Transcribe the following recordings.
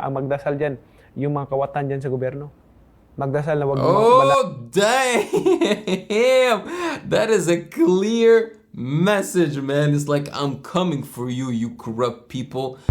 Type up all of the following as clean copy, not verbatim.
ang magdasal dyan, yung mga kawatan dyan sa gobyerno. Magdasal na wag Oh, damn! That is a clear message, man. It's like, I'm coming for you, you corrupt people.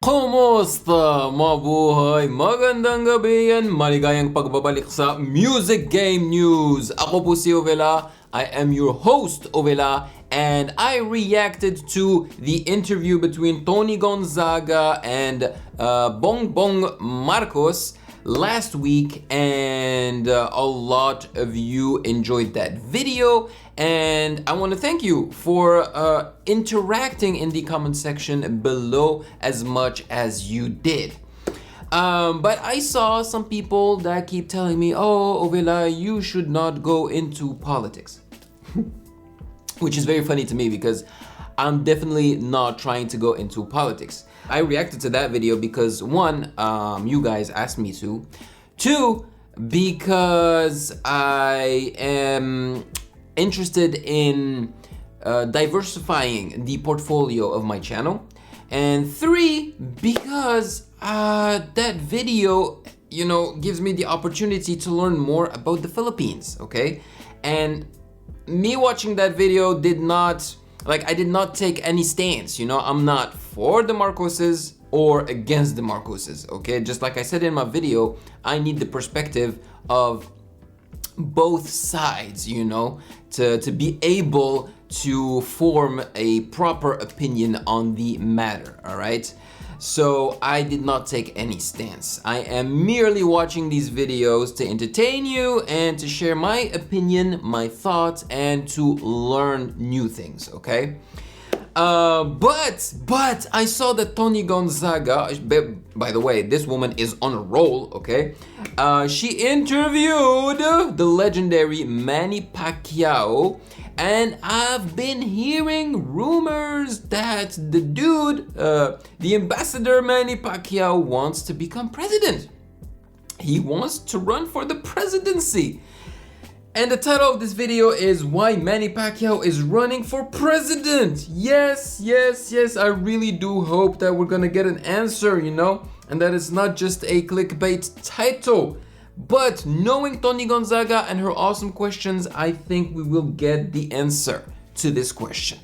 Kumusta, mabuhay? Magandang gabi yan. Maligayang pagbabalik sa Music Game News. Ako po si Ovela. I am your host, Ovela. And I reacted to the interview between Toni Gonzaga and Bongbong Marcos last week, and a lot of you enjoyed that video, and I want to thank you for interacting in the comment section below as much as you did. But I saw some people that keep telling me, oh, Ovela, you should not go into politics. Which is very funny to me because I'm definitely not trying to go into politics. I reacted to that video because one, you guys asked me to. Two, because I am interested in diversifying the portfolio of my channel. And three, because that video, you know, gives me the opportunity to learn more about the Philippines, okay? And me watching that video did not, I did not take any stance, you know? I'm not for the Marcoses or against the Marcoses, okay? Just like I said in my video, I need the perspective of both sides, you know, to be able to form a proper opinion on the matter, all right? So I did not take any stance. I am merely watching these videos to entertain you and to share my opinion, my thoughts, and to learn new things, okay? But I saw that Toni Gonzaga, by the way, this woman is on a roll, okay? She interviewed the legendary Manny Pacquiao, and I've been hearing rumors that the dude, the ambassador Manny Pacquiao, wants to become president. He wants to run for the presidency. And the title of this video is Why Manny Pacquiao is Running for President. Yes, I really do hope that we're gonna get an answer, you know, and that it's not just a clickbait title. But knowing Toni Gonzaga and her awesome questions, I think we will get the answer to this question.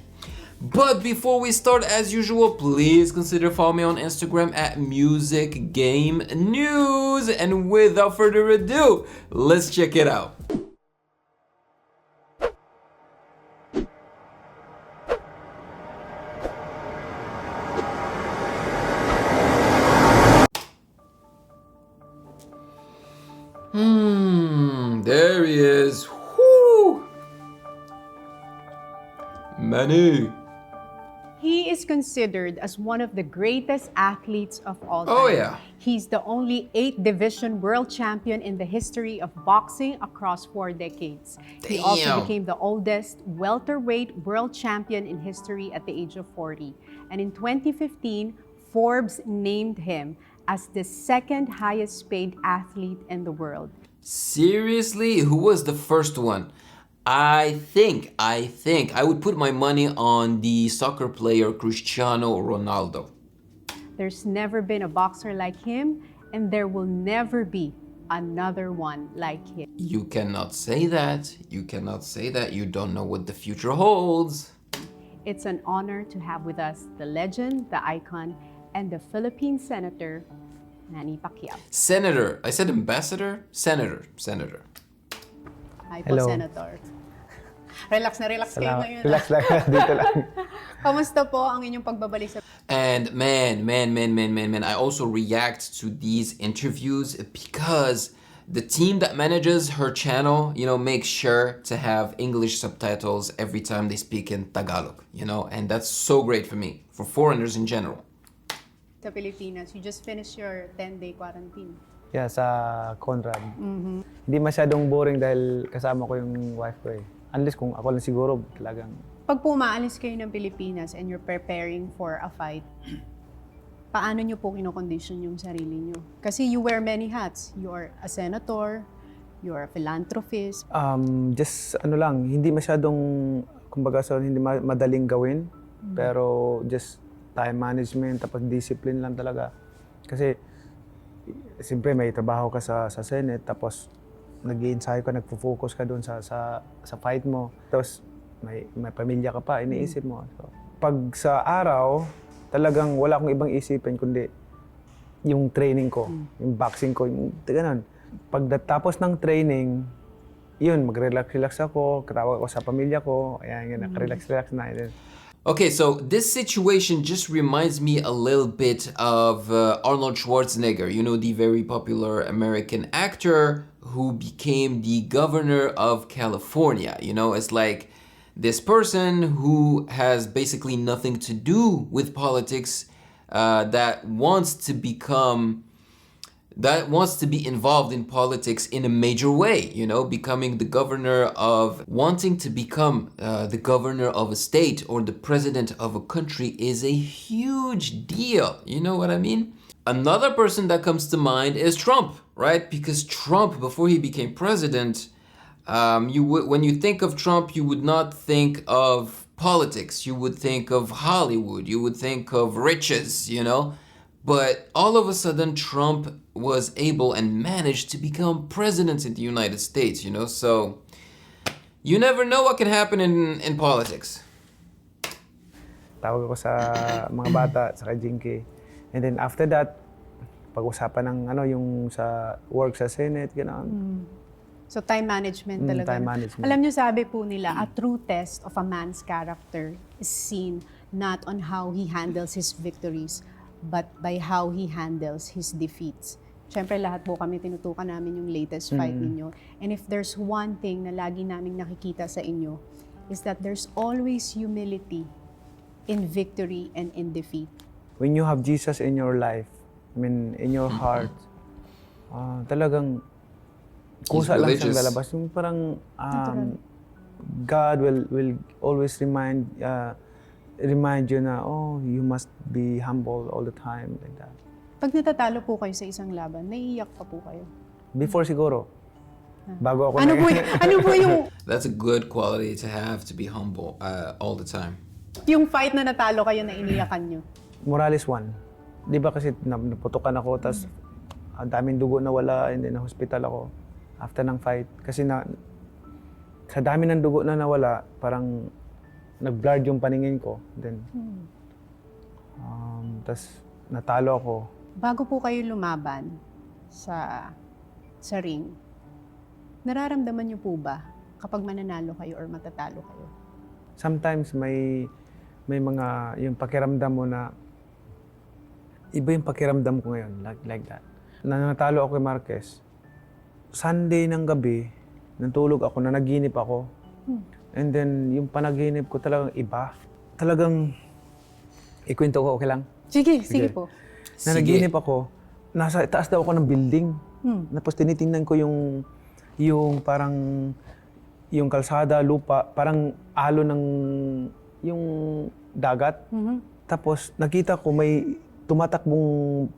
But before we start, as usual, please consider following me on Instagram at Music Game News. And without further ado, let's check it out. There he is. Whoo! Manny. He is considered as one of the greatest athletes of all time. Oh yeah. He's the only 8th division world champion in the history of boxing across 4 decades. He also became the oldest welterweight world champion in history at the age of 40. And in 2015, Forbes named him as the 2nd highest paid athlete in the world. Seriously? Who was the first one? I think I would put my money on the soccer player Cristiano Ronaldo. There's never been a boxer like him, and there will never be another one like him. You cannot say that. You cannot say that. You don't know what the future holds. It's an honor to have with us the legend, the icon, and the Philippine senator, Manny Pacquiao. Senator. I said ambassador? Senator. Hi po, Hello. Senator. Relax kayo ngayon. Relax lang, dito lang. Kamusta po ang inyong pagbabalik sa... And man, I also react to these interviews because the team that manages her channel, you know, makes sure to have English subtitles every time they speak in Tagalog, you know, and that's so great for me, for foreigners in general. Sa Pilipinas, you just finished your 10-day quarantine. Yeah, sa Conrad. Hindi masyadong boring dahil kasama ko yung wife ko eh. Unless kung ako lang siguro, talagang... Pag pumaalis kayo ng Pilipinas and you're preparing for a fight, paano nyo po kinocondition yung sarili nyo? Kasi you wear many hats. You are a senator, you are a philanthropist. Just ano lang, hindi masyadong, kumbaga, so hindi madaling gawin. Pero just time management, tapos discipline lang talaga. Kasi, siyempre may trabaho ka sa Senate, tapos nag-i-ensayo ka, nagfo-focus ka doon sa fight mo. Tapos may pamilya ka pa, iniisip mo. So, pag sa araw, talagang wala akong ibang isipin kundi yung training ko, yung boxing ko, yung ganun. Pagdatapos ng training, yun, mag-relax ako, katawag ako sa pamilya ko, ayan, naka-relax na. Okay, so this situation just reminds me a little bit of Arnold Schwarzenegger, you know, the very popular American actor who became the governor of California. You know, it's like this person who has basically nothing to do with politics that wants to be involved in politics in a major way, you know, becoming the governor of wanting to become the governor of a state or the president of a country is a huge deal. You know what I mean? Another person that comes to mind is Trump, right? Because Trump, before he became president, when you think of Trump, you would not think of politics. You would think of Hollywood. You would think of riches, you know? But all of a sudden, Trump was able and managed to become president in the United States, you know? So, you never know what can happen in politics. Tawag ako sa mga bata, sa Jinky. And then after that, pag-usapan ng yung sa work sa Senate, gano'n. So time management talaga. Time management. Alam niyo, sabi po nila, a true test of a man's character is seen not on how he handles his victories, but by how he handles his defeats. Siyempre, lahat po kami tinutukan namin yung latest fight ninyo. And if there's one thing na lagi naming nakikita sa inyo, is that there's always humility in victory and in defeat. When you have Jesus in your life, I mean, in your heart, talagang kusa lang siyang lalabas. Yung parang God will always remind you na, you must be humble all the time, like that. Pag natatalo po kayo sa isang laban, naiiyak pa po kayo? Before siguro. Bago ako Ano po yung That's a good quality to have, to be humble all the time. yung fight na natalo kayo na iniyakan nyo? Morales 1. Di ba kasi naputukan ako, tapos ang daming dugo na wala, and then na-hospital ako after ng fight. Kasi sa dami ng dugo na nawala, parang nag-blurred yung paningin ko. Then, tapos natalo ako. Bago po kayo lumaban sa ring, nararamdaman niyo po ba kapag mananalo kayo or matatalo kayo? Sometimes may mga yung pakiramdam mo na iba yung pakiramdam ko ngayon, like that. Nanatalo ako kay Marquez. Sunday ng gabi, natulog ako, nanaginip ako. And then, yung panaginip ko talagang iba. Talagang, ikwento ko, okay lang? Sige po. Nanaginip ako, nasa taas daw ako ng building. Tapos tinitingnan ko yung parang, yung kalsada, lupa, parang alo ng yung dagat. Tapos nakita ko may tumatakbong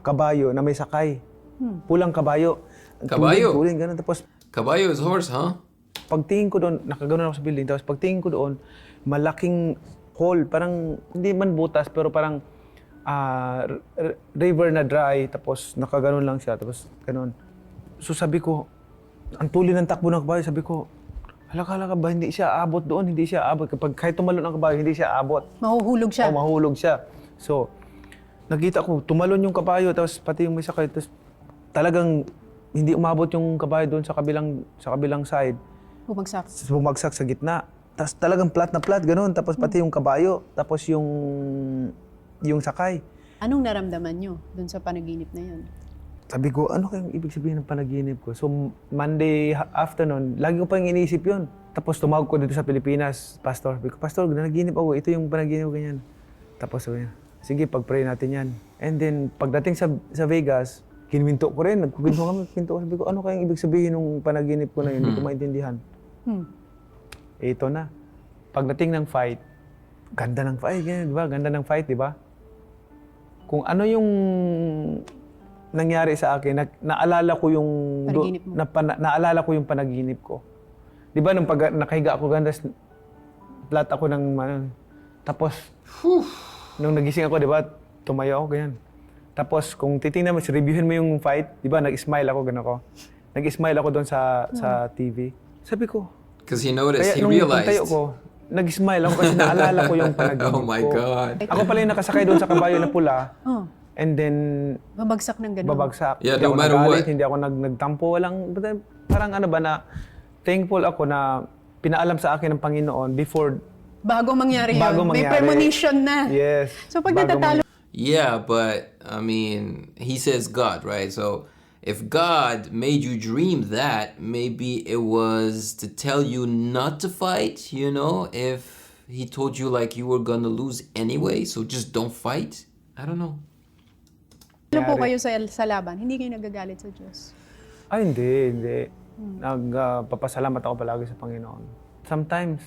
kabayo na may sakay. Pulang kabayo. Kabayo? Tuling, ganun. Tapos Kabayo is horse, huh? pagtingin ko doon, nakaganoon ako sa building. Tapos pagtingin ko doon, malaking hole. Parang, hindi man butas, pero parang river na dry. Tapos nakaganoon lang siya. Tapos ganoon. So sabi ko, ang tuloy ng takbo ng kabayo, sabi ko, halaka ba, hindi siya abot doon, hindi siya abot. Kapag kahit tumalon ang kabayo, hindi siya abot. Mahuhulog siya. Mahulog siya. So, nakita ko, tumalon yung kabayo, tapos pati yung may sakay, tapos talagang hindi umabot yung kabayo doon sa kabilang side. Bumagsak. Bumagsak sa gitna. Tapos talagang flat na flat, ganoon. Tapos pati yung kabayo, tapos yung sakay. Anong naramdaman nyo dun sa panaginip na yun? Sabi ko, ano kayang ibig sabihin ng panaginip ko? So, Monday afternoon, lagi ko pa yung iniisip yun. Tapos tumawag ko dito sa Pilipinas, Pastor. Sabi ko, Pastor, nanaginip ako. Ito yung panaginip ko, ganyan. Tapos sabi niya, sige, pag-pray natin yan. And then, pagdating sa Vegas, kinwinto ko rin. Nagkukwinto kami, sabi ko, ano kayang ibig sabihin ng panaginip ko na yun? Hindi ko maintindihan. Ito na. Pagdating ng fight, ganda ng fight, ganyan, di ba? Ganda ng fight, di ba? Kung ano yung nangyari sa akin, naalala ko yung Panaginip mo. naalala ko yung panaginip ko. 'Di ba nung pag nakahiga ako gandas flat ako ng, tapos, nung nagising ako, di ba, tumayo ako, ganyan. Tapos, kung titingnan mo, reviewin mo yung fight, di ba, nag-smile ako, gano'n ako. Nag-smile ako doon sa TV. Sabi ko, Because he noticed, kaya he nung realized. tayo ko, nag-smile ako kasi naalala ko yung panaginip ko. Oh my God. Ako pala yung nakasakay doon sa kabayo na pula. Oh, And then, babagsak ng ganun. babagsak. Yeah, Hindi no ako matter nagalit, what. hindi ako nagtampo. Walang, parang ano ba na, thankful ako na pinaalam sa akin ng Panginoon before, Bago mangyari bago yun. May mangyari. premonition na. Yes. So pag bago natatalo Yeah, but I mean, he says God, right? So if God made you dream that, maybe it was to tell you not to fight, you know? If he told you like you were gonna lose anyway, so just don't fight? I don't know. po kayo sa laban, hindi kayo nagagalit sa Diyos. Ay, hindi. Nagpapasalamat ako palagi sa Panginoon. Sometimes,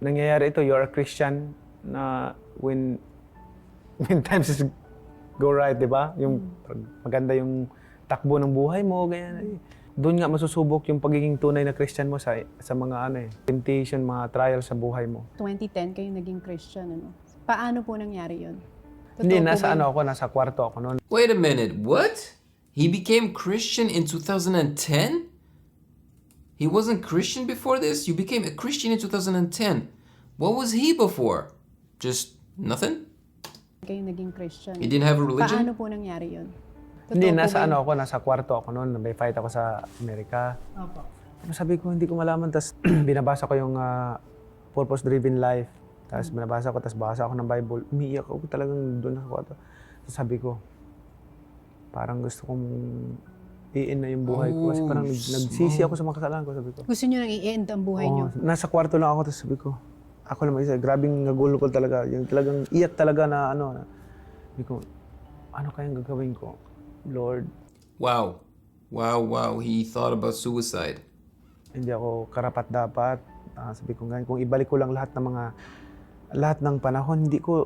nangyayari ito, you're a Christian na when times is go right, di ba? Yung maganda yung takbo ng buhay mo, ganyan. Doon nga masusubok yung pagiging tunay na Christian mo sa mga temptation, mga trials sa buhay mo. 2010 kayo naging Christian, ano? Paano po nangyari yun? Hindi, Totoo po ba yun? nasa kwarto ako noon. Wait a minute, what? He became Christian in 2010? He wasn't Christian before this? You became a Christian in 2010. What was he before? Just nothing? Kayo naging Christian. He didn't have a religion? Paano po nangyari yun? Totoo Hindi, po ba yun? nasa kwarto ako noon. May fight ako sa Amerika. Opo. Tapos sabi ko, hindi ko malaman. Tapos binabasa ko yung purpose-driven life. Tapos binabasa ko, tapos basa ako ng Bible. Umiiyak ako talagang doon sa kwarto. Tapos sabi ko, parang gusto kong i-end na yung buhay ko. Kasi parang nagsisi ako sa mga kasalanan ko, sabi ko. Gusto nyo nang i-end ang buhay nyo? Nasa kwarto lang ako, tapos sabi ko, ako naman isa, grabing nagulo ko talaga. Yung talagang iyak talaga na sabi ko, ano kayang gagawin ko? Lord, Wow. Wow. He thought about suicide. hindi ako karapat-dapat. Sabi ko ganyan, kung ibalik ko lang lahat ng panahon, hindi ko,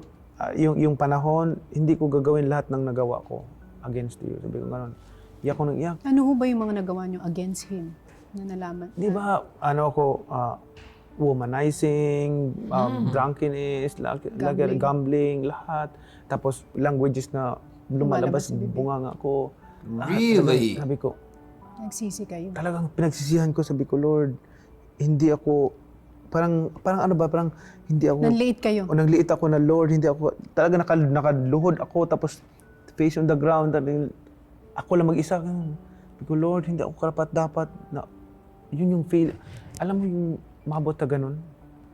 yung panahon, hindi ko gagawin lahat ng nagawa ko against you. Sabi ko gano'n. Iyak ko nang iyak. Ano ho ba yung mga nagawa nyo against him na nalaman? Di ba, womanizing, drunkenness, gambling, lahat. Tapos languages na lumalabas, Lumalabas sa bibig. bunganga ko. Really? Sabi ko, Nagsisi kayo? talagang pinagsisihan ko, sabi ko, Lord, hindi ako, parang hindi ako, Nanliit kayo? o nagliit ako na Lord, hindi ako, talaga nakaluhod ako, tapos face on the ground, ako lang mag-isa. Sabi ko, Lord, hindi ako karapat-dapat na, yun yung feel, alam mo yung mabot na ganun,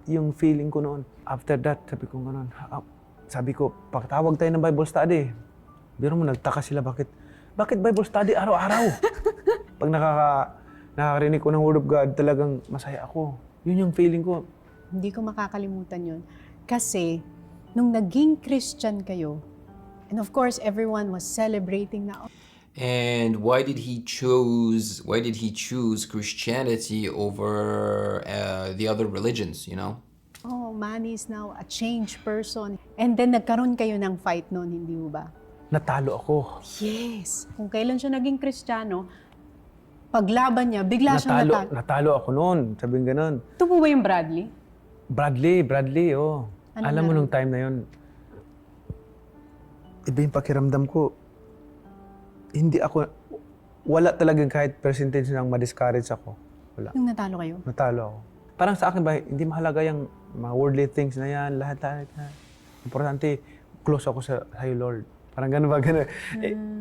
yung feeling ko noon. After that, sabi ko ganun, sabi ko, pagtawag tayo ng Bible study. Biro mo, nagtaka sila, bakit Bible study araw-araw? Pag nakakarinig ko ng Word of God, talagang masaya ako. Yun yung feeling ko. Hindi ko makakalimutan yun. Kasi, nung naging Christian kayo, and of course, everyone was celebrating na, And why did he choose Christianity over the other religions, you know? oh, Manny is now a changed person. And then, nagkaroon kayo ng fight noon, hindi ho ba? Natalo ako. Yes. Kung kailan siya naging Kristiyano, paglaban niya, bigla siyang natalo. Natalo ako noon, sabihin ganun. Ito po ba yung Bradley? Bradley, oh. Ano Alam mo na? nung time na yun, iba yung pakiramdam ko. Wala talagang kahit percentage ng ma-discourage ako. Wala. Nung natalo kayo? Natalo ako. Parang sa akin ba, hindi mahalaga yung mga worldly things na yan, lahat. Importante, close ako sa iyo, Lord. Parang gano'n ba, gano'n.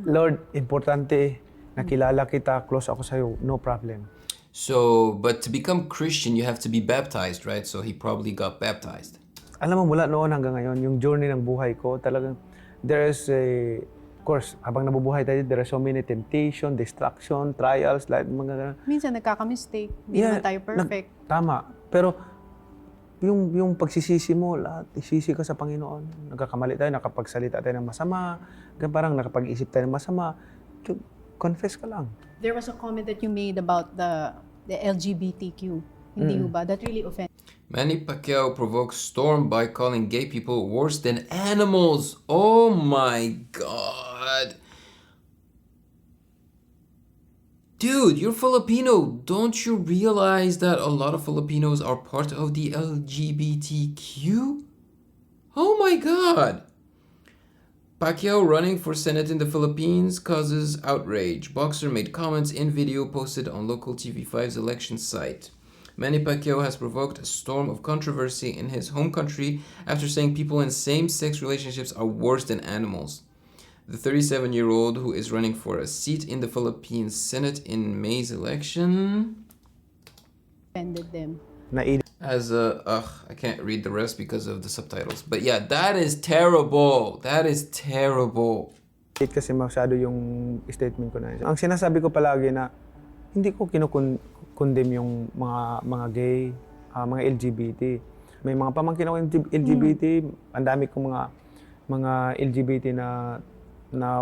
Lord, importante, nakilala kita, close ako sa iyo, no problem. So, but to become Christian, you have to be baptized, right? So he probably got baptized. Alam mo, mula noon hanggang ngayon, yung journey ng buhay ko, talagang, of course, habang nabubuhay tayo, there are so many temptation, distraction, trials, like mga gano'n. Minsan nagkaka-mistake. Hindi naman tayo perfect. Tama. Pero, yung pagsisisi mo, lahat, isisi ka sa Panginoon. Nagkakamali tayo, nakapagsalita tayo ng masama, parang nakapag-isip tayo ng masama. Confess ka lang. There was a comment that you made about the LGBTQ. Hindi ba? That really offended. Manny Pacquiao provokes storm by calling gay people worse than animals. Oh my God. Dude, you're Filipino. Don't you realize that a lot of Filipinos are part of the LGBTQ? Oh my god. Pacquiao running for Senate in the Philippines causes outrage. Boxer made comments in video posted on local TV5's election site. Manny Pacquiao has provoked a storm of controversy in his home country after saying people in same-sex relationships are worse than animals. The 37-year-old who is running for a seat in the Philippine Senate in May's election Offended them. as I can't read the rest because of the subtitles. But yeah, that is terrible. That is terrible. Kasi masyado yung statement ko na yun. Ang sinasabi ko palagi na hindi ko kinukondem yung mga gay, mga LGBT. May mga pamangkin ako LGBT, ang dami kong mga LGBT na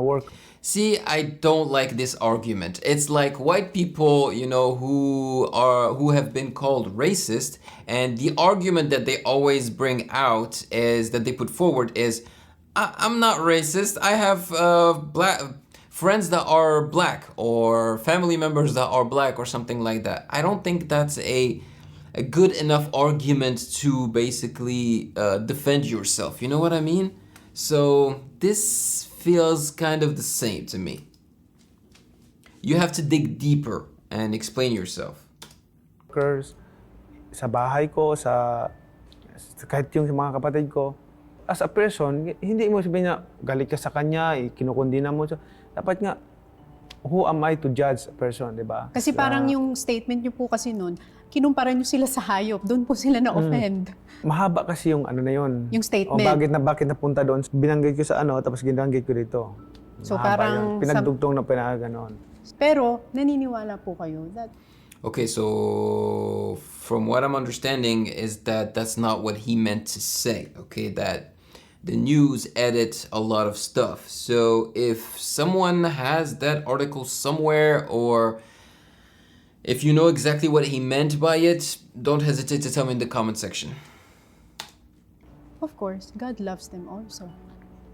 work. See, I don't like this argument. It's like white people, you know, who have been called racist, and the argument that they always bring out is that they put forward is, I'm not racist. I have black friends that are black or family members that are black or something like that. I don't think that's a good enough argument to basically defend yourself. You know what I mean? So this feels kind of the same to me. You have to dig deeper and explain yourself. Sa bahay ko, kahit yung mga kapatid ko, as a person, hindi mo sabihin na galit ka sa kanya, kinukundina mo. Dapat nga, who am I to judge a person, di ba? Kasi parang yung statement niyo po kasi noon, kinumpara niyo sila sa hayop. Doon po sila na-offend. Mahaba kasi yung ano na yun. Yung statement. O bakit napunta doon? Binanggit ko sa tapos ginanggit ko dito. So Mahaba parang yun. Pinagdugtong na pinaganoon. Pero naniniwala po kayo that Okay, so from what I'm understanding is that that's not what he meant to say, okay? That the news edit a lot of stuff. So if someone has that article somewhere, or if you know exactly what he meant by it, don't hesitate to tell me in the comment section. of course, God loves them also.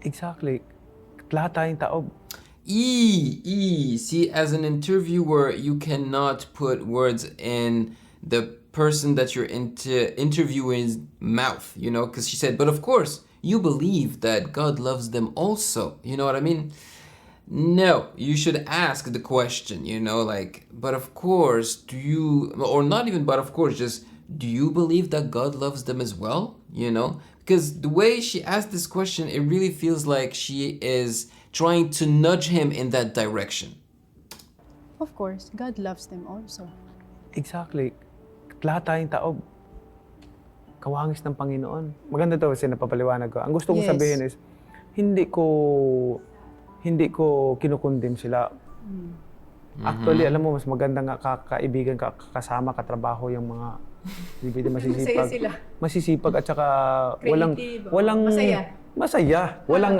Exactly. Lahat tayong tao. See, as an interviewer, you cannot put words in the person that you're interviewing's mouth, you know, because she said, but of course, you believe that God loves them also. You know what I mean? No, you should ask the question, you know, like, but of course, do you, or not even, but of course, just, do you believe that God loves them as well? You know, because the way she asked this question, it really feels like she is trying to nudge him in that direction. Of course, God loves them also. Exactly. Lahat tayong tao, kawangis ng Panginoon. Maganda to kasi napapaliwanag ko. Ang gusto kong sabihin is, hindi ko kinukundem sila. Actually, alam mo, mas maganda nga kaibigan, kasama, katrabaho yung mga masisipag. Masisipag at saka walang masaya. Walang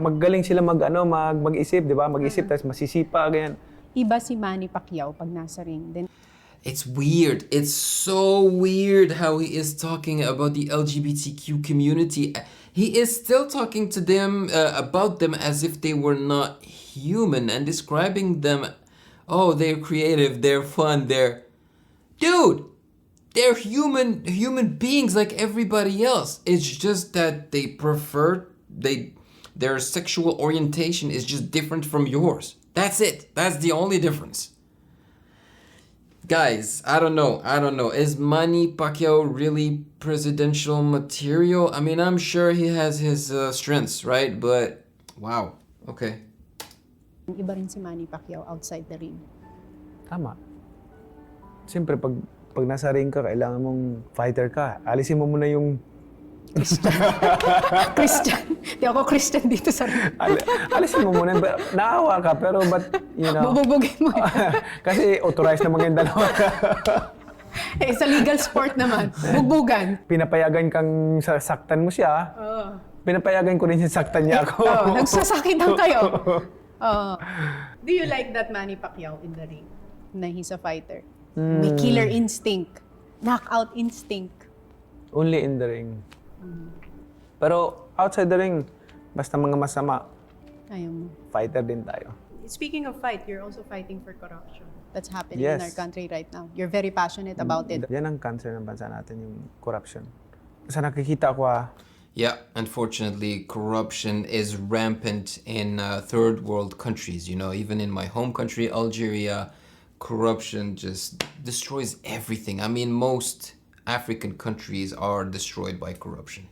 magaling sila mag-isip, 'di ba? Mag-isip tapos masisipag ganyan. Iba si Manny Pacquiao pag nasa ring. Then It's weird. It's so weird how he is talking about the LGBTQ community. He is still talking to them about them as if they were not human and describing them. Oh, they're creative, they're fun, Dude, they're human beings like everybody else. It's just that they their sexual orientation is just different from yours. That's it. That's the only difference. Guys, I don't know. Is Manny Pacquiao really presidential material? I mean, I'm sure he has his strengths, right? But, wow. Okay. iba rin si Manny Pacquiao outside the ring. Tama. Siyempre, pag nasa ring ka, kailangan mong fighter ka. Alisin mo muna yung Christian. Di ako Christian dito sa ring. alisin mo muna. Naawa ka, pero you know. Bububugin mo. Kasi authorized naman yung dalawa. Sa legal sport naman. Bugbugan. Pinapayagan kang saktan mo siya. Pinapayagan ko rin siya saktan niya ako. Nagsasakitan kayo. Do you like that Manny Pacquiao in the ring? Na he's a fighter. May killer instinct. Knockout instinct. Only in the ring. Pero outside the ring, basta mga masama, Ayaw mo. fighter din tayo. Speaking of fight, you're also fighting for corruption. that's happening in Yes. our country right now. You're very passionate about it. Yan ang cancer ng bansa natin, yung corruption. Sa nakikita ko Yeah, unfortunately, corruption is rampant in third world countries. You know, even in my home country, Algeria, corruption just destroys everything. I mean, most African countries are destroyed by corruption.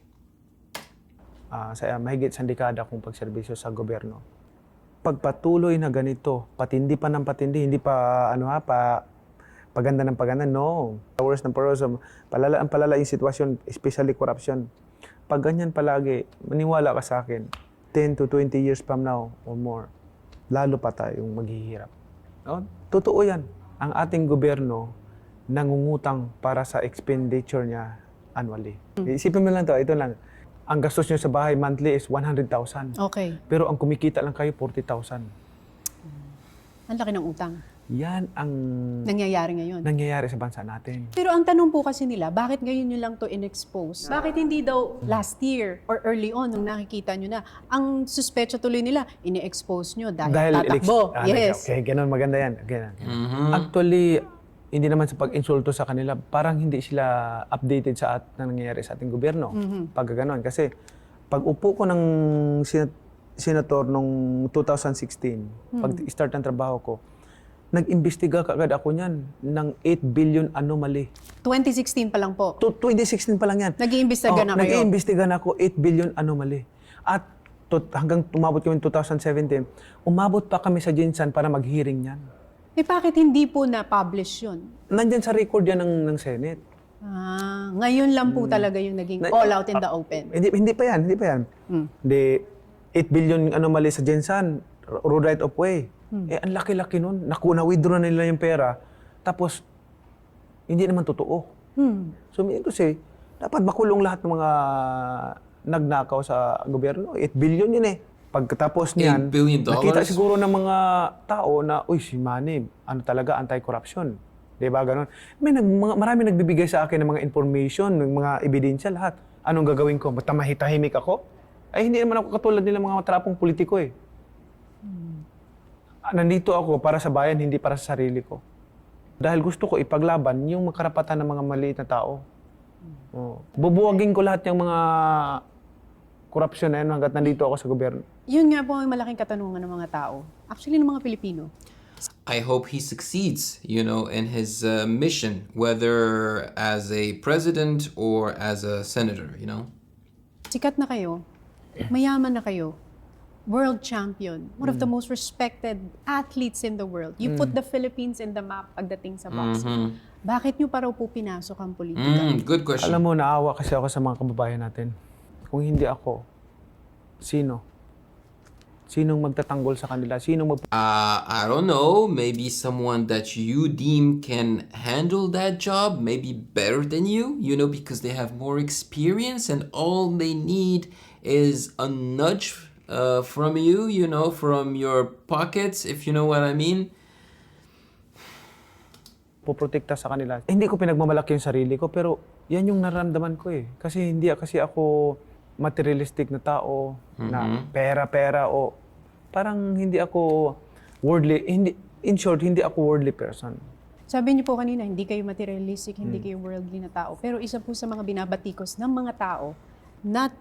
sa mahigit sa dekada kong pagserbisyo sa gobyerno. Pagpatuloy na ganito, patindi pa ng patindi, hindi pa paganda ng paganda, no. Worse ng worse, palala yung sitwasyon, especially corruption. Pag ganyan palagi, maniwala ka sa akin, 10 to 20 years from now or more, lalo pa tayong maghihirap. No? Totoo yan. Ang ating gobyerno nangungutang para sa expenditure niya annually. Isipin mo lang to, ito lang. Ang gastos niyo sa bahay monthly is 100,000. Okay. Pero ang kumikita lang kayo 40,000. Ang laki ng utang. Yan ang Nangyayari ngayon. nangyayari sa bansa natin. Pero ang tanong po kasi nila, bakit ngayon nyo lang to in-expose? Bakit hindi daw last year or early on nung nakikita nyo na? Ang suspecha tuloy nila, ini-expose nyo dahil tatakbo. Yes. Okay, ganun, maganda yan. Ganun. Actually, hindi naman sa pag-insulto sa kanila, parang hindi sila updated sa na nangyayari sa ating gobyerno. Pag ganun. Kasi pag upo ko ng senator nung 2016, pag start ng trabaho ko, nag-imbestiga kaagad ako niyan ng 8 billion anomaly. 2016 pa lang po. 2016 pa lang yan. Nag-iimbestiga na kayo. Nag-iimbestiga na ako 8 billion anomaly. At hanggang umabot kami 2017, umabot pa kami sa Jinsan para mag-hearing yan. Eh bakit hindi po na-publish yun? Nandyan sa record yan ng Senate. Ngayon lang po talaga yung naging all out in the open. Hindi pa yan. Hindi, 8 billion anomaly sa Jinsan, road right of way. Ang laki-laki nun. Na-withdraw na nila yung pera. Tapos, hindi naman totoo. So, mean to say, dapat makulong lahat ng mga nagnakaw sa gobyerno. 8 billion yun eh. Pagkatapos niyan, $8 billion? nakita siguro ng mga tao na, uy, si Manny, talaga, anti-corruption. Diba, ganun. Marami nagbibigay sa akin ng mga information, ng mga ebidensya, lahat. Anong gagawin ko? Matamahitahimik ako? Ay, hindi naman ako katulad nila mga matrapong politiko eh. Nandito ako para sa bayan, hindi para sa sarili ko. Dahil gusto ko ipaglaban yung karapatan ng mga maliit na tao. Bubuwagin ko lahat yung mga korupsyon na yun hanggat nandito ako sa gobyerno. Yun nga po ang malaking katanungan ng mga tao. Actually, ng mga Pilipino. I hope he succeeds, you know, in his mission, whether as a president or as a senator, you know. Sikat na kayo, mayaman na kayo, world champion, one of the most respected athletes in the world. You put the Philippines in the map pagdating sa boxing. Bakit nyo pa raw po pinasok ang politika? Good question. Alam mo, naawa kasi ako sa mga kababayan natin. Kung hindi ako, sino? Sinong magtatanggol sa kanila? I don't know, maybe someone that you deem can handle that job, maybe better than you know, because they have more experience and all they need is a nudge from you, you know, from your pockets, if you know what I mean. Poprotekta sa kanila. Hindi ko pinagmamalaki yung sarili ko, pero yan yung nararamdaman ko eh. Kasi hindi kasi ako materialistic na tao, na pera-pera o parang hindi ako worldly, in short, hindi ako worldly person. Sabi niyo po kanina, hindi kayo materialistic, hindi kayo worldly na tao. Pero isa po sa mga binabatikos ng mga tao, not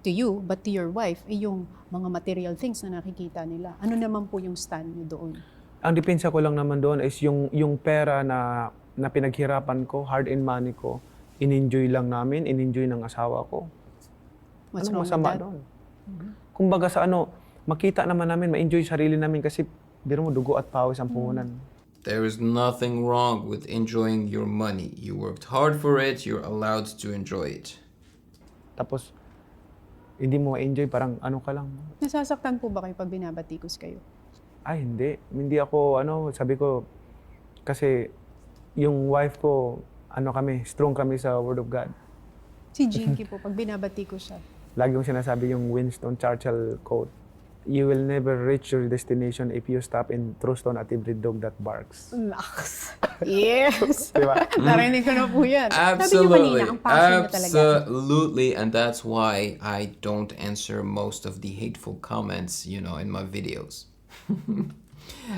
to you, but to your wife, ay yung mga material things na nakikita nila. Ano naman po yung stand niyo doon? Ang depensa ko lang naman doon is yung pera na pinaghirapan ko, hard-earned money ko, in-enjoy lang namin, in-enjoy ng asawa ko. What's Anong wrong masama with that? doon? Kumbaga sa makita naman namin, ma-enjoy sarili namin kasi biro mo, dugo at pawis ang puhunan. There is nothing wrong with enjoying your money. You worked hard for it, you're allowed to enjoy it. Tapos, hindi mo ma-enjoy, parang ano ka lang. Nasasaktan po ba kayo pag binabatikos kayo? Ay, hindi. Hindi ako, sabi ko, kasi yung wife ko, strong kami sa Word of God. Si Jinky po, pag binabatikos siya. Lagi kong sinasabi yung Winston Churchill quote, "You will never reach your destination if you stop and thrust on at every dog that barks." Naks. Yes! Diba? Narinig ko na po yan. Sabi niyo Absolutely. kanina, ang passion niya talaga. Absolutely. And that's why I don't answer most of the hateful comments, you know, in my videos.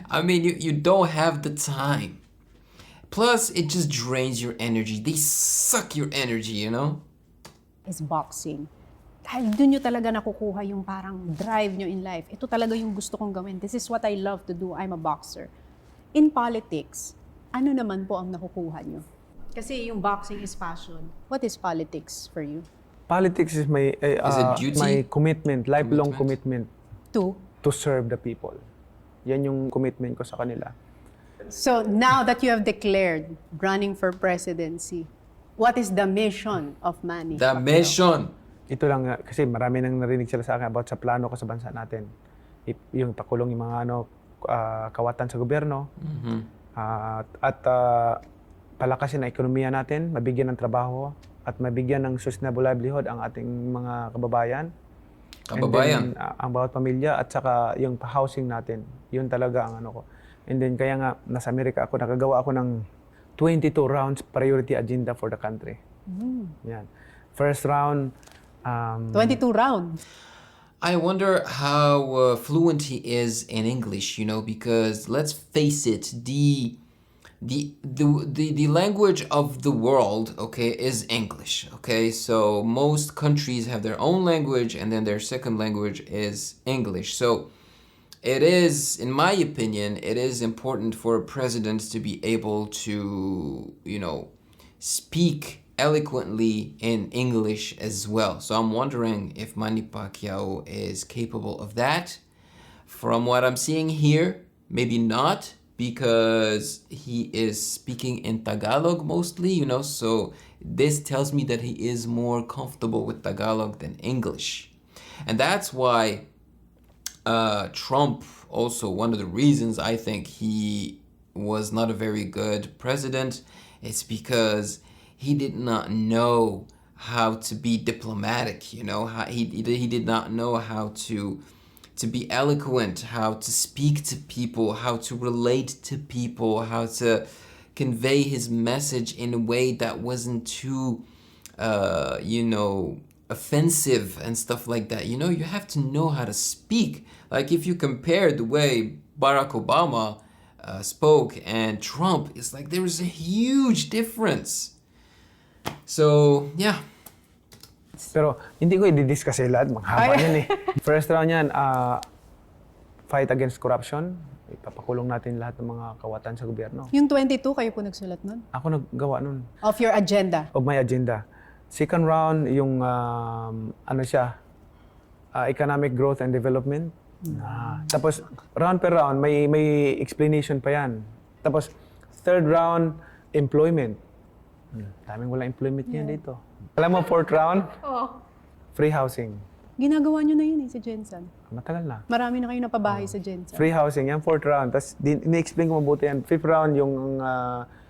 I mean, you don't have the time. Plus, it just drains your energy. They suck your energy, you know? Is boxing. Dahil doon nyo talaga nakukuha yung parang drive nyo in life. Ito talaga yung gusto kong gawin. This is what I love to do. I'm a boxer. In politics, ano naman po ang nakukuha nyo? Kasi yung boxing is passion. What is politics for you? Politics is Is it duty? my commitment, lifelong commitment Two. to serve the people. Yan yung commitment ko sa kanila. So now that you have declared running for presidency, what is the mission of Manny The Pacquiao? mission. Ito lang nga, kasi marami nang narinig sila sa akin about sa plano ko sa bansa natin. Yung pakulong yung mga kawatan sa gobyerno. Palakasin ang ekonomiya natin, mabigyan ng trabaho, at mabigyan ng sustainable livelihood ang ating mga kababayan. Kababayan. And then, ang bawat pamilya at saka yung housing natin. Yun talaga ang ano ko. And then kaya nga, nasa Amerika ako, nakagawa ako ng 22 rounds priority agenda for the country. Yan. First round, 22 rounds. I wonder how fluent he is in English, you know, because let's face it, the language of the world, okay, is English, okay? So most countries have their own language and then their second language is English. So it is, in my opinion, it is important for a president to be able to, you know, speak eloquently in English as well. So I'm wondering if Manny Pacquiao is capable of that. From what I'm seeing here, maybe not, because he is speaking in Tagalog mostly, you know, so this tells me that he is more comfortable with Tagalog than English. And that's why Trump, also one of the reasons I think he was not a very good president, is because he did not know how to be diplomatic, you know, he did not know how to be eloquent, how to speak to people, how to relate to people, how to convey his message in a way that wasn't too, you know, offensive and stuff like that. You know, you have to know how to speak. Like if you compare the way Barack Obama spoke and Trump, it's like there is a huge difference. So, yeah. pero hindi ko i-discuss lahat, mahaba yan eh. First round yan, fight against corruption. Ipapakulong natin lahat ng mga kawatan sa gobyerno. Yung 22, kayo po nagsulat nun? Ako naggawa nun. Of your agenda? Of my agenda. Second round, yung economic growth and development. Tapos, round per round, may explanation pa yan. Tapos, third round, employment. Daming walang employment yan dito. Alam mo, fourth round, free housing. Ginagawa nyo na yun sa Jensen. Matagal na. Marami na kayo napabahay sa Jensen. Free housing, yan fourth round. Tapos, ini-explain ko mabuti yan. Fifth round, yung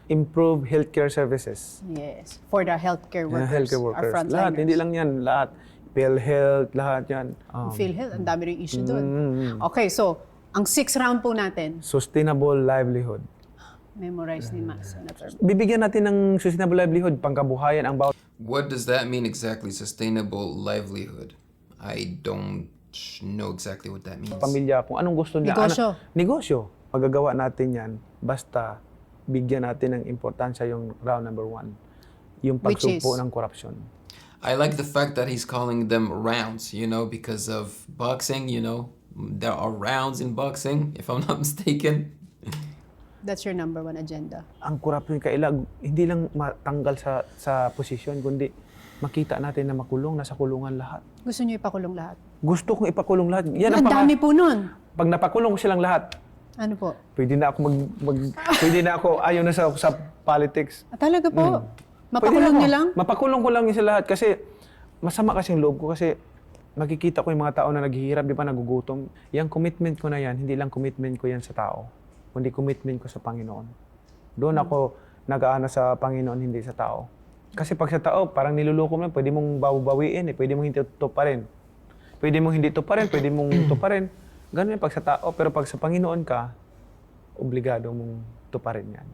improve healthcare services. Yes, for the healthcare workers. Healthcare workers. Our frontliners. Lahat, hindi lang yan. Lahat. PhilHealth, lahat yan. PhilHealth, ang dami rin issue doon. Okay, so, ang 6th round po natin, Sustainable livelihood. memorize ni Max, Senator. Bibigyan natin ng sustainable livelihood, pangkabuhayan ang bawat What does that mean exactly, sustainable livelihood? I don't know exactly what that means. pamilya kung anong gusto nila. Negosyo. Negosyo. Magagawa natin yan basta bigyan natin ng importansya yung round number 1. Yung Which pagsugpo is? ng corruption. I like the fact that he's calling them rounds, you know, because of boxing, you know. There are rounds in boxing, if I'm not mistaken. That's your number 1 agenda. Ang corruption kailag hindi lang matanggal sa posisyon kundi makita natin na makulong, nasa kulungan lahat. Gusto niyo ipakulong lahat? Gusto kong ipakulong lahat. Yan ang Ang dami po nun. Pag napakulong ko silang lahat, Ano po? pwede na ako pwede na ako ayaw na sa politics. Talaga po? Pwede Mapakulong na ako. niyo lang? Mapakulong ko lang yung sa lahat kasi masama kasi yung loob ko kasi nakikita ko yung mga tao na naghihirap, di ba, nagugutom. Yung commitment ko na yan, hindi lang commitment ko yan sa tao, kundi commitment ko sa Panginoon. Doon ako nag-aano sa Panginoon, hindi sa tao. Kasi pag sa tao, parang niluloko mo lang, pwede mong bawiin pwede mong hindi tuparin. Pwede mong hindi tuparin, pwede mong tuparin. Ganun yung pag sa tao, pero pag sa Panginoon ka, obligado mong tuparin yan.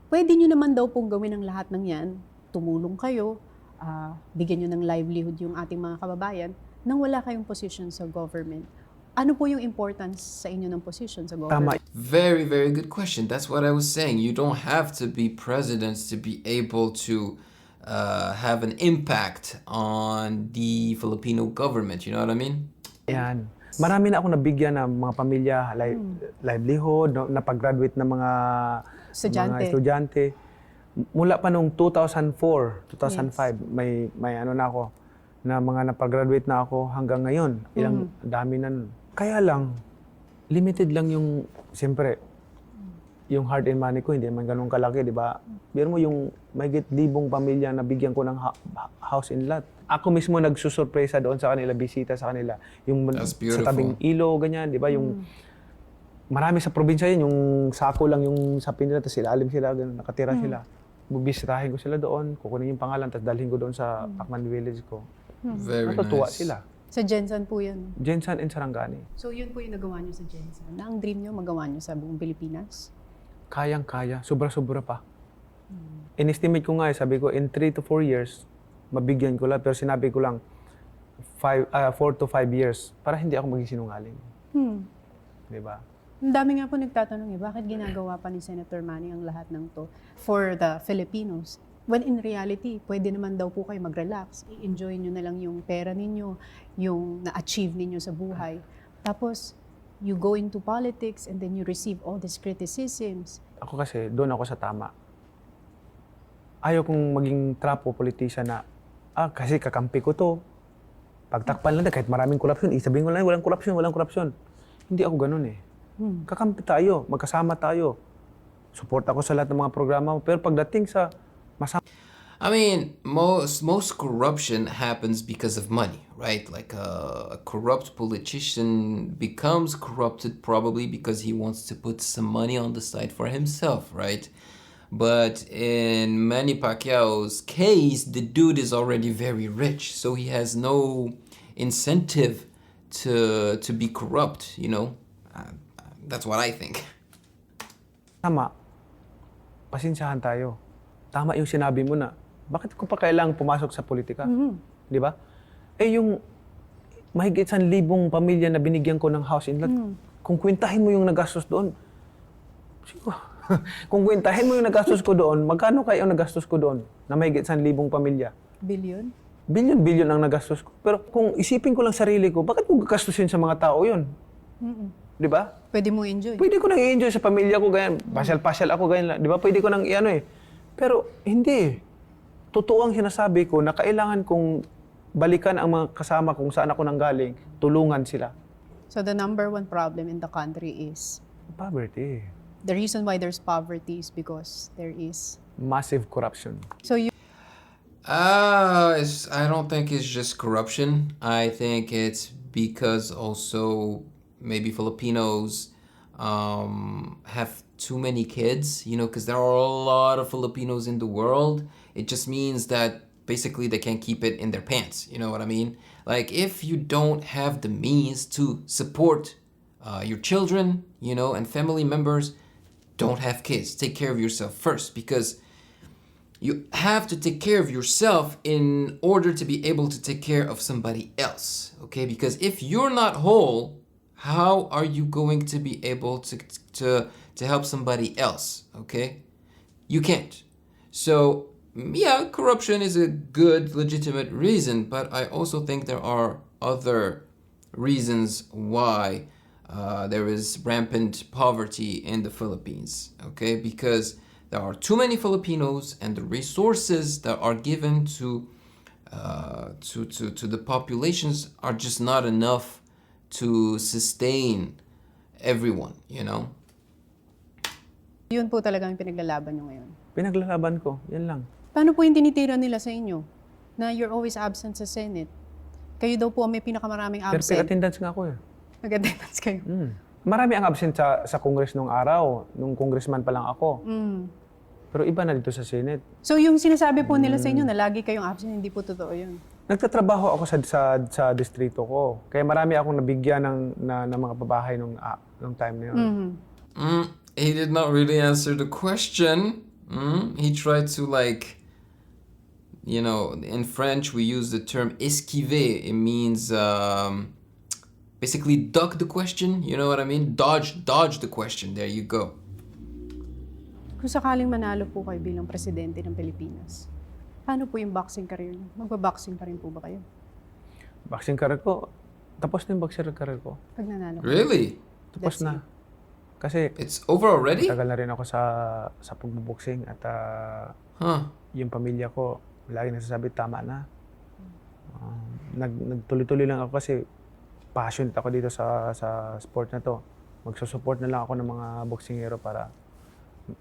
Pwede nyo naman daw pong gawin ang lahat ng yan. Tumulong kayo, bigyan nyo ng livelihood yung ating mga kababayan nang wala kayong position sa government. Ano po yung importance sa inyo ng position sa government? Tama. Very, very good question. That's what I was saying. You don't have to be president to be able to have an impact on the Filipino government. You know what I mean? Yan. Marami na ako nabigyan ng mga pamilya, livelihood, napag-graduate ng mga estudyante. Mula pa nung 2004, 2005, may ano na ako, na mga napag-graduate na ako hanggang ngayon. Ilang dami na nun. Kaya lang, limited lang yung, siyempre, yung heart and money ko, hindi naman ganun kalaki, di ba? Biro mo yung mahigit 1,000 pamilya na bigyan ko ng house and lot. Ako mismo nagsusurpresa doon sa kanila, bisita sa kanila. Yung That's sa beautiful. tabing ilo, ganyan, di ba? Yung marami sa probinsya yun, yung sako lang yung sapin nila, tapos ilalim sila, ganun, nakatira sila. Bubisitahin ko sila doon, kukunin yung pangalan, tapos dalhin ko doon sa Pacman Village ko. Very Matutuwa nice. sila. Sa Jensen po yun. Jensan and Sarangani. So yun po yung nagawa nyo sa Jensen. Na ang dream nyo magawa nyo sa buong Pilipinas? Kayang-kaya, sobra-sobra pa. In-estimate ko nga, sabi ko, in 3 to 4 years, mabigyan ko lang. Pero sinabi ko lang, 4 to 5 years, para hindi ako maging sinungaling. Di ba? Ang dami nga po nagtatanong bakit ginagawa pa ni Senator Manny ang lahat ng to for the Filipinos? When in reality, pwede naman daw po kayo mag-relax. I-enjoy nyo na lang yung pera ninyo, yung na-achieve ninyo sa buhay. Tapos, you go into politics and then you receive all these criticisms. Ako kasi, doon ako sa tama. Ayaw kong maging trapo politician na, kasi kakampi ko to. Pagtakpan lang na, kahit maraming korupsyon, isabihin ko lang, walang korupsyon. Hindi ako ganun eh. Kakampi tayo, magkasama tayo. Support ako sa lahat ng mga programa. Pero pagdating sa I mean, most corruption happens because of money, right? Like a corrupt politician becomes corrupted probably because he wants to put some money on the side for himself, right? But in Manny Pacquiao's case, the dude is already very rich, so he has no incentive to be corrupt, you know? That's what I think. tama, pasensyahan tayo. Tama yung sinabi mo na, bakit ko pa kailangang pumasok sa politika? Di ba? Yung mahigit 1,000 pamilya na binigyan ko ng house and lot, kung kwentahin mo yung nagastos doon, siguro, kung kwentahin mo yung nagastos ko doon, magkano kaya yung nagastos ko doon na mahigit 1,000 pamilya? Billion? Billion ang nagastos ko. Pero kung isipin ko lang sarili ko, bakit mo gagastusin sa mga tao yun? Di ba? Pwede mo enjoy. Pwede ko nang i-enjoy sa pamilya ko, ganyan. Pasyal-pasyal ako, ganyan. Di ba? Pwede ko nang i-ano eh. Pero hindi. Totoo ang sinasabi ko na kailangan kong balikan ang mga kasama kung saan ako nanggaling, tulungan sila. So the number one problem in the country is, Poverty. the reason why there's poverty is because there is. Massive corruption. So you I don't think it's just corruption. I think it's because also maybe Filipinos have too many kids, you know, because there are a lot of Filipinos in the world. It just means that basically they can't keep it in their pants. You know what I mean? Like if you don't have the means to support your children, you know, and family members, don't have kids. Take care of yourself first, because you have to take care of yourself in order to be able to take care of somebody else. Okay? Because if you're not whole, how are you going to be able to help somebody else? Okay? You can't. So, yeah, corruption is a good, legitimate reason, but I also think there are other reasons why there is rampant poverty in the Philippines. Okay? Because there are too many Filipinos, and the resources that are given to the populations are just not enough to sustain everyone, you know? Yun po talaga yung pinaglalaban nyo ngayon. Pinaglalaban ko, yan lang. Paano po yung tinitira nila sa inyo? Na you're always absent sa Senate. Kayo daw po ang may pinakamaraming Perfect absent. attendance nga ako eh. Nag-attendance kayo. Marami ang absent sa Congress nung araw, nung congressman pa lang ako. Pero iba na dito sa Senate. So yung sinasabi po nila sa inyo na lagi kayong absent, hindi po totoo yun. Nagtatrabaho ako sa distrito ko. Kaya marami akong nabigyan ng mga babahay nung time na yun. He did not really answer the question. He tried to, like, you know, in French we use the term esquiver. It means basically duck the question. You know what I mean? Dodge the question. There you go. Kung sakaling manalo po kayo bilang presidente ng Pilipinas, paano po yung boxing career niyo? Magba-boxing pa rin po ba kayo? Boxing career ko, tapos na yung boxing career ko. Pag nanalo kayo? Really? Tapos That's na. Kasi It's over already? tagal na rin ako sa pagbo-boxing at yung pamilya ko, lagi nagsasabi, tama na. Nagtuloy-tuloy lang ako kasi passionate ako dito sa sport na to. Magsusupport na lang ako ng mga boxingero para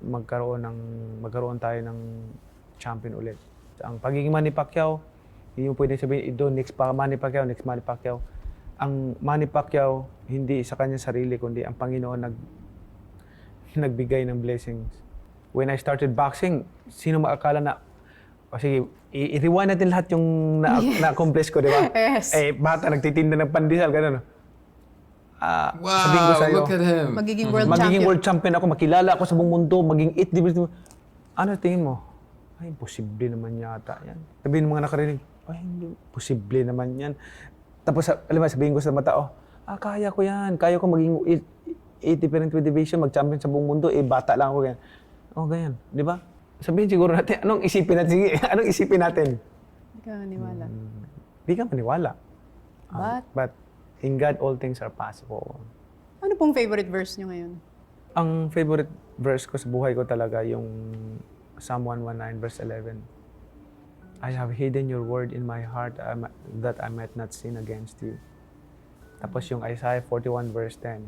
magkaroon tayo ng champion ulit. Ang pagiging Manny Pacquiao, hindi mo pwede sabihin, ito, next Manny Pacquiao. Ang Manny Pacquiao, hindi sa kanyang sarili, kundi ang Panginoon nagbigay ng blessings. When I started boxing, sino makakala na, sige, i-rewind natin lahat yung na-accomplish ko, di ba? Yes. Bata, nagtitinda ng pandesal, gano'n. Sabihin ko Wow, sa'yo, look at him. Magiging world magiging champion. world champion ako, makilala ako sa buong mundo, maging 8 division. Ano tingin mo? Ay, imposible naman yata yan. Sabihin ng mga nakarinig, ay, hindi, posible naman yan. Tapos, alam mo, sabihin ko sa mga tao, kaya ko yan. Kaya ko maging 8 different division, mag-champion sa buong mundo, bata lang ako ganyan. Ganyan. Di ba? Sabihin siguro natin, anong isipin natin? Sige, anong isipin natin? Hindi ka maniwala. Di ka maniwala. But in God, all things are possible. ano pong favorite verse niyo ngayon? Ang favorite verse ko sa buhay ko talaga yung Psalm 119 verse 11. I have hidden your word in my heart that I might not sin against you. Tapos yung Isaiah 41 verse 10.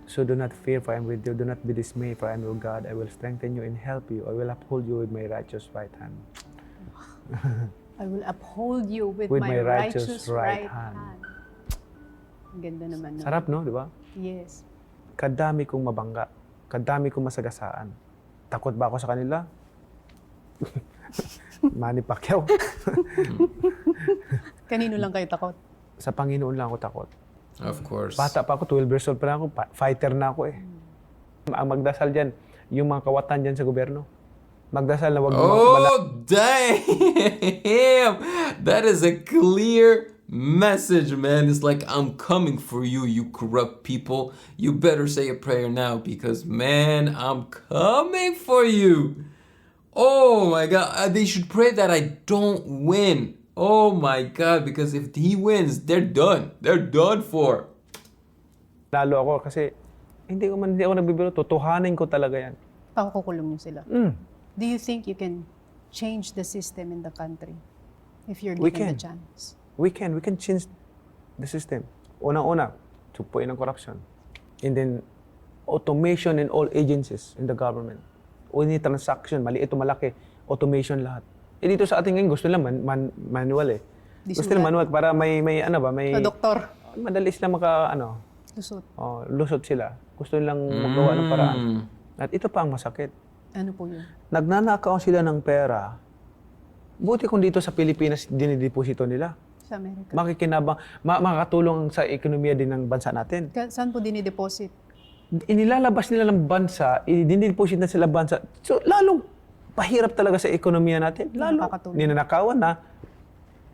So do not fear, for I am with you. Do not be dismayed, for I am your God. I will strengthen you and help you. I will uphold you with my righteous right hand. I will uphold you with With my my righteous righteous right right hand. hand. Ang ganda naman. No? Sarap, no? Di ba? Yes. Kadami kong mabangga. Kadami kong masagasaan. Takot ba ako sa kanila? Manny Pacquiao. Kanino lang kayo takot? Sa Panginoon lang ako takot. Of course. Bata pa ako, 12 years old pa lang ako, fighter na ako eh. Ang magdasal dyan, yung mga kawatan dyan sa gobyerno. Magdasal na wag Oh, damn! That is a clear message, man. It's like, I'm coming for you, you corrupt people. You better say a prayer now because, man, I'm coming for you. Oh my God. They should pray that I don't win. Oh my God. Because if he wins, they're done. They're done for. Lalo ako kasi hindi ako nagbibiro, totohanin ko talaga yan. Pakukulong niyo sila. Do you think you can change the system in the country if you're We given the can. chance? We can change the system. Unang-una, tupuin ang corruption. And then, automation in all agencies in the government. Any transaction, maliit o malaki, automation lahat. Dito sa ating ngayon, gusto nila manual eh. Gusto nila manual para may Sa doktor. madali sila Lusot. lusot sila. Gusto nilang magawa ng paraan. At ito pa ang masakit. Ano po yun? Nagnanakaw sila ng pera. Buti kung dito sa Pilipinas, dinideposito nila. Sa Amerika. Makikinabang, makakatulong sa ekonomiya din ng bansa natin. Saan po dinideposit? Inilalabas nila ng bansa, dinideposit na sila bansa. So, lalong pahirap talaga sa ekonomiya natin. Lalo, Nakakatulong. ninanakawan na.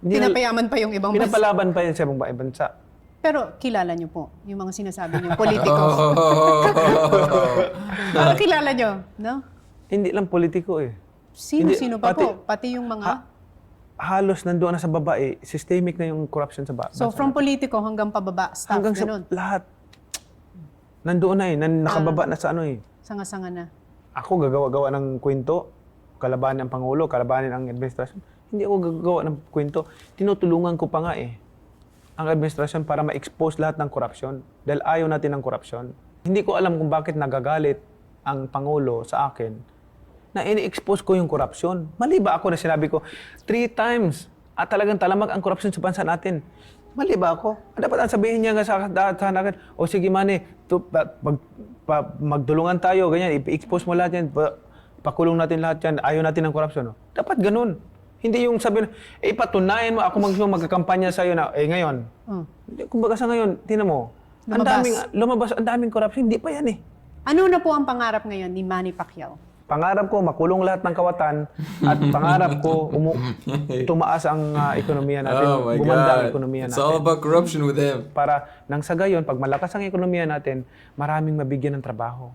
Pinapayaman pa yung ibang bansa. Pinapalaban pa yun sa ibang bansa. Pero kilala niyo po yung mga sinasabi niyo, politiko. Pero kilala niyo, no? Hindi lang politiko eh. Sino pa po? Pati yung mga... Halos nandoon na sa baba eh. Systemic na yung corruption sa bansa. So from politiko hanggang pababa, staff, hanggang sa ganun. lahat. Nandoon na eh. Nakababa na sa ano eh. Sanga-sanga na. Ako gagawa-gawa ng kwento, kalabanin ang Pangulo, kalabanin ang administrasyon. Hindi ako gagawa ng kwento. Tinutulungan ko pa nga eh ang administrasyon para ma-expose lahat ng korupsyon. Dahil ayaw natin ng korupsyon. Hindi ko alam kung bakit nagagalit ang Pangulo sa akin na ini-expose ko yung korupsyon. Mali ba ako na sinabi ko 3 times at talagang talamag ang korupsyon sa bansa natin? Mali ba ako? Dapat ang sabihin niya nga sa akin, o sige Manny, magdulungan tayo, ganyan, i-expose mo lahat yan, pakulong natin lahat yan, ayaw natin ng korupsyon. No? Dapat ganun. Hindi yung sabihin, patunayan mo, ako magkakampanya sa'yo na, ngayon. Kumbaga sa ngayon, tinan mo, Lumabas. ang daming korupsyon, hindi pa yan eh. Ano na po ang pangarap ngayon ni Manny Pacquiao? Pangarap ko, makulong lahat ng kawatan at pangarap ko, tumaas ang ekonomiya natin, Oh my gumanda ang God. ekonomiya It's natin. all about corruption with him. Para nang sa gayon, pag malakas ang ekonomiya natin, maraming mabigyan ng trabaho.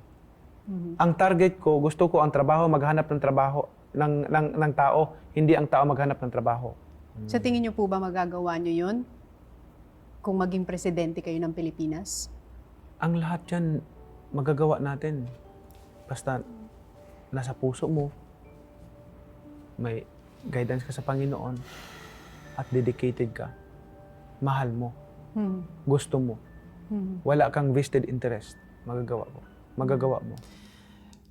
Ang target ko, gusto ko ang trabaho, maghanap ng trabaho ng tao, hindi ang tao maghanap ng trabaho. Sa tingin niyo po ba magagawa niyo yun kung maging presidente kayo ng Pilipinas? Ang lahat yan, magagawa natin. Basta nasa puso mo, may guidance ka sa Panginoon, at dedicated ka. Mahal mo. Gusto mo. Wala kang vested interest. Magagawa mo.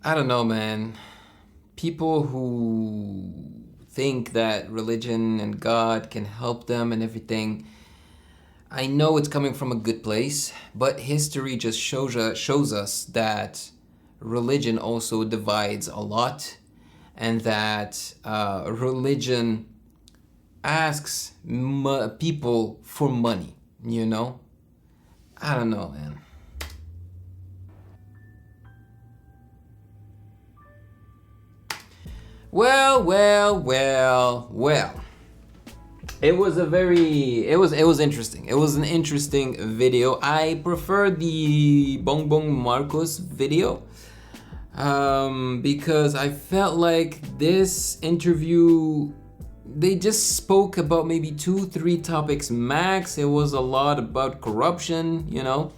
I don't know, man. People who think that religion and God can help them and everything, I know it's coming from a good place, but history just shows us that religion also divides a lot, and that religion asks people for money, you know? I don't know, man. Well. It was interesting. It was an interesting video. I prefer the Bongbong Marcos video because I felt like this interview, they just spoke about maybe 2-3 topics max. It was a lot about corruption, you know.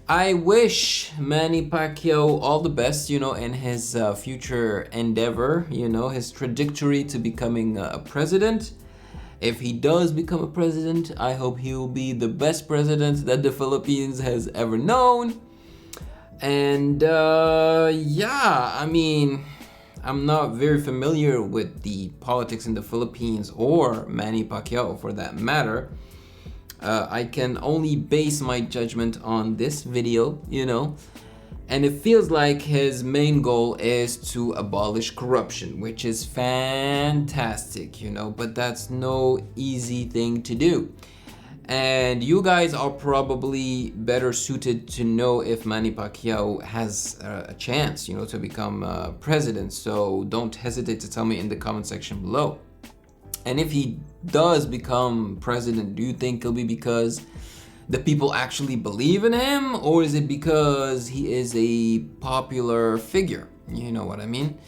I wish Manny Pacquiao all the best, you know, in his future endeavor, you know, his trajectory to becoming a president. If he does become a president, I hope he will be the best president that the Philippines has ever known. And yeah, I mean, I'm not very familiar with the politics in the Philippines or Manny Pacquiao for that matter. I can only base my judgment on this video, you know, and it feels like his main goal is to abolish corruption, which is fantastic, you know, but that's no easy thing to do. And you guys are probably better suited to know if Manny Pacquiao has a chance, you know, to become president. So don't hesitate to tell me in the comment section below. And if he does become president, do you think it'll be because the people actually believe in him, or is it because he is a popular figure? You know what I mean?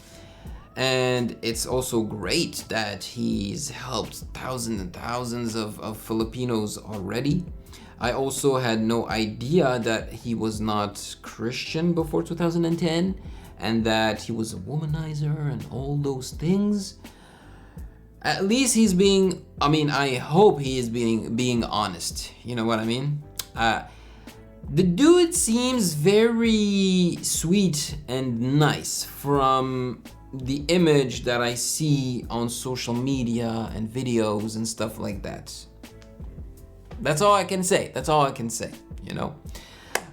And it's also great that he's helped thousands and thousands of Filipinos already. I also had no idea that he was not Christian before 2010, and that he was a womanizer and all those things. At least he's being, I hope he is being honest. You know what I mean? The dude seems very sweet and nice from the image that I see on social media and videos and stuff like that. That's all I can say. You know?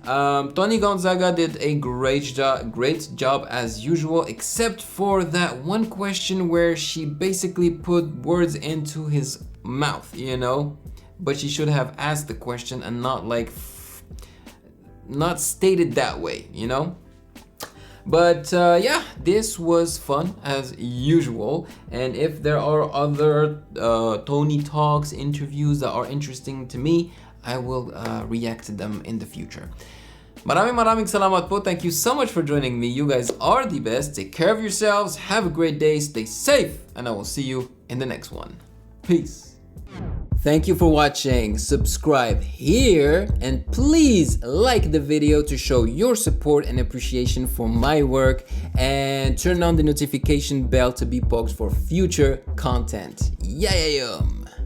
Toni Gonzaga did a great job as usual, except for that one question where she basically put words into his mouth, you know, but she should have asked the question and not stated that way, you know. But yeah, this was fun as usual, and if there are other Toni Talks interviews that are interesting to me, I will react to them in the future. Maraming salamat po. Thank you so much for joining me. You guys are the best. Take care of yourselves. Have a great day. Stay safe. And I will see you in the next one. Peace. Thank you for watching. Subscribe here and please like the video to show your support and appreciation for my work, and turn on the notification bell to be poked for future content. Yayayum!